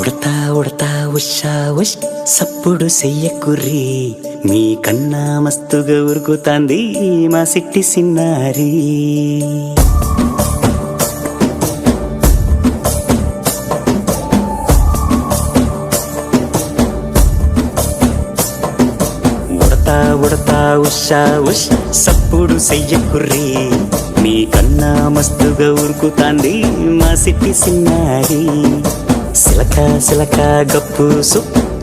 ఉడతా ఉడతా ఉషా ఉష్ సప్పుడు చెయ్యకుర్రి మీ కన్నా మస్తుగా ఉరుకుతాంది మా సిట్టి సిన్నారి. ఉడతా ఉడతా ఉషా ఉష్ సప్పుడు చెయ్యకుర్రి మీ కన్నా మస్తుగా ఉరుకుతాంది మా సిట్టి సిన్నారి. సిలక సిలక గప్పుసు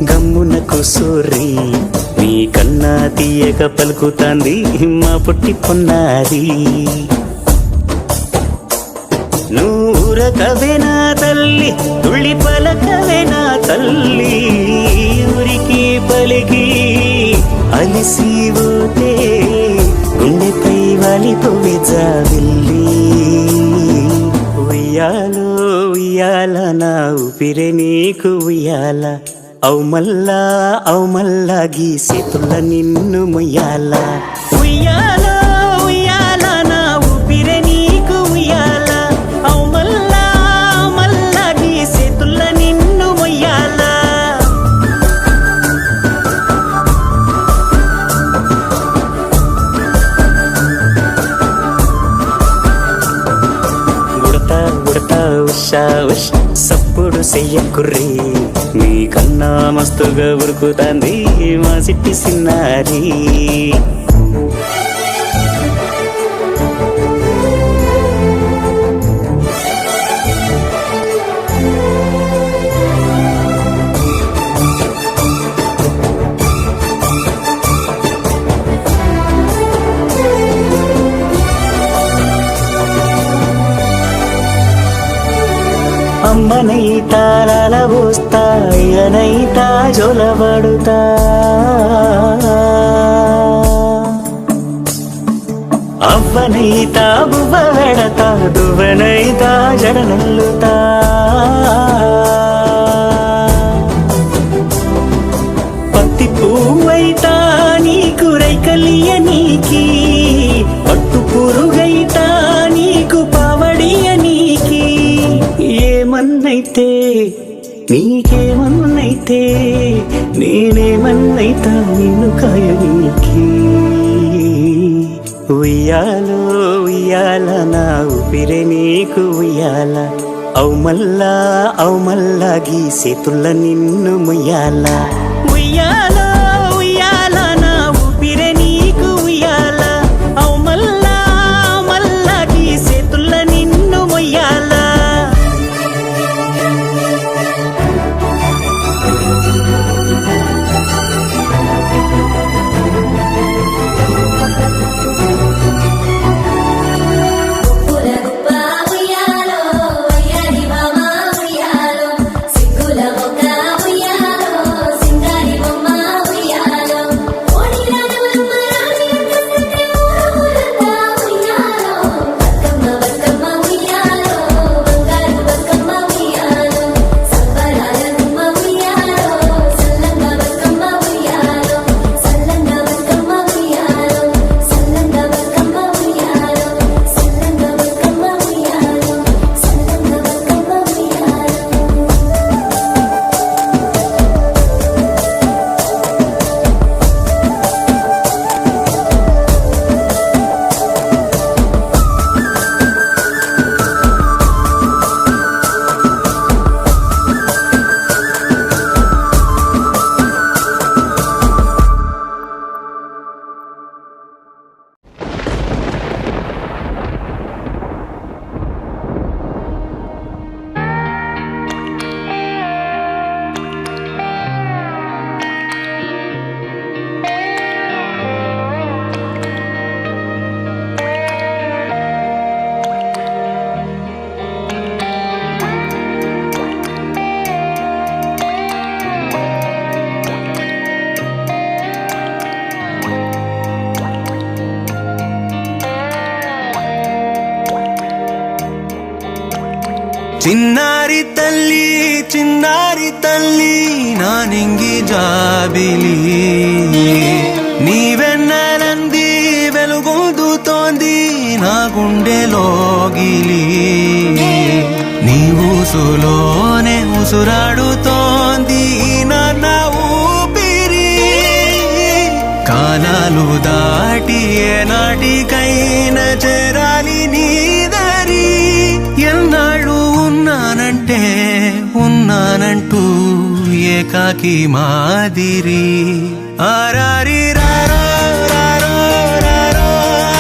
గమ్మున కూసూరి మీ కన్నా తీయక పలుకుతాంది మా పుట్టి పొన్నారి. నూరకవేనా తల్లి తుళ్ళి పలకవేనా తల్లి ఊరికి పలికి అలిసిపోతే గుండెపై వాలిపోవే జావిల్లి. ఉయ్యాలో ఉయ్యాల నా ఊపిరే నీకు ఉయ్యాల అవు మల్లా గీసేతుల్ల నిన్ను ముయ్యాల. ఉయ్యాలో ఉయ్యాల నా ఊపిరే నీకు ఉయ్యాల అవు మల్లా గీసేతుల్ల నిన్ను ముయ్యాల. ఉషా ఉష్ సప్పుడు చెయ్యకుర్రి మీ కన్నా మస్తుగా ఉరుకుతాంది మా సిట్టి సిన్నారి. అమ్మనైతా లలబోస్తా అయ్యనైతా జొలబడుతా అవ్వనైతా బువ్వ వెడతా దువ్వనైతా జడనల్లుతా. పత్తి పువ్వైతా నీకు రైకలియ నీకి పట్టు పురుగైతా నీకు పావడియ నీకి. ఏమన్నైతే నీకేమన్నైతే నేనేమన్నైతా నిన్ను కాయనీకి. ఉయ్యాలో ఉయ్యాల నా ఊపిరే నీకు ఉయ్యాల అవు మల్లా గీసేతుల్ల నిన్ను ముయ్యాల. ఉయ్యాలో ఉయ్యాల నా ఊపిరే నీకు ఉయ్యాల అవు మల్లా గీసేతుల్ల నిన్ను ముయ్యాల. చిన్నారి తల్లి నా నింగి జాబిలి నీవెన్నెలంది వెలుగొందుతోంది నా గుండెలోగిలి నీ ఊసులోనే ఊసురాడుతోంది నాన్న ఊపిరి కాలాలు దాటి ఏనాటికైనా చేరాలి నీ దారి ఎన్నాళ్ళు ఉన్నానంటే ఉన్నానంటూ ఏకాకి మాదిరి ఆరారి రారో రారో రారో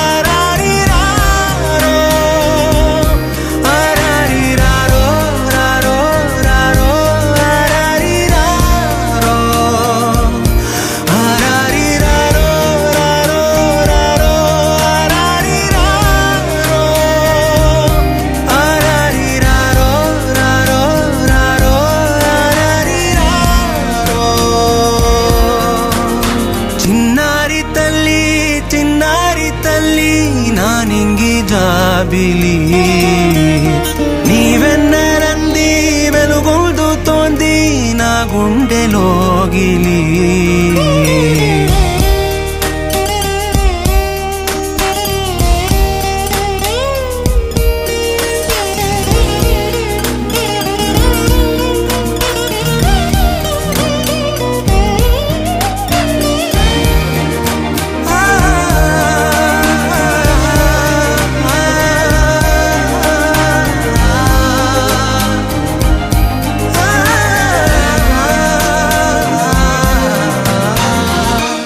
ఆరారి రారో ఆరారి రారో రారో రారో ఆరారి రారో ఆరారి రారో రారో రారో ఆరారి రారో ఆరారి రారో రారో రారో ఆరారి రారో చిన్నారి తల్లి నా నింగి జాబిలి నీవెన్నరంది వెలుగొందుతోంది నా గుండెలోగిలి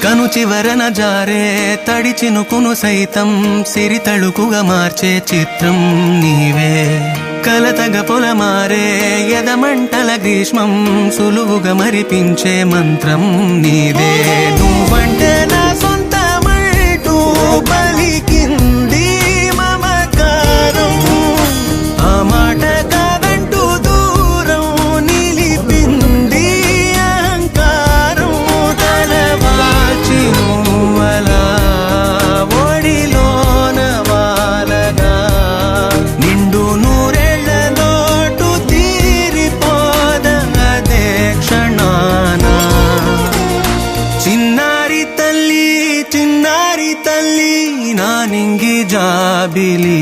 కను చివరన జారే తడి చినుకును సైతం సిరి తళుకుగా మార్చే చిత్రం నీవే కలతగ పొలమారే ఎదమంటల గ్రీష్మం సులువుగా మరిపించే మంత్రం నీదే నువ్వంటే నా సొంతమంటూ పలికింది మమకారం ఆ మాట కాదంటూ దూరం నిలిపింది అహంకారం తలవాల్చి నువ్వలా ఒడిలోన వాలగా నిండు నూరేళ్ల లోటు తీరిపోదదే క్షణాన చిన్నారి తల్లి నా నింగి జాబిలి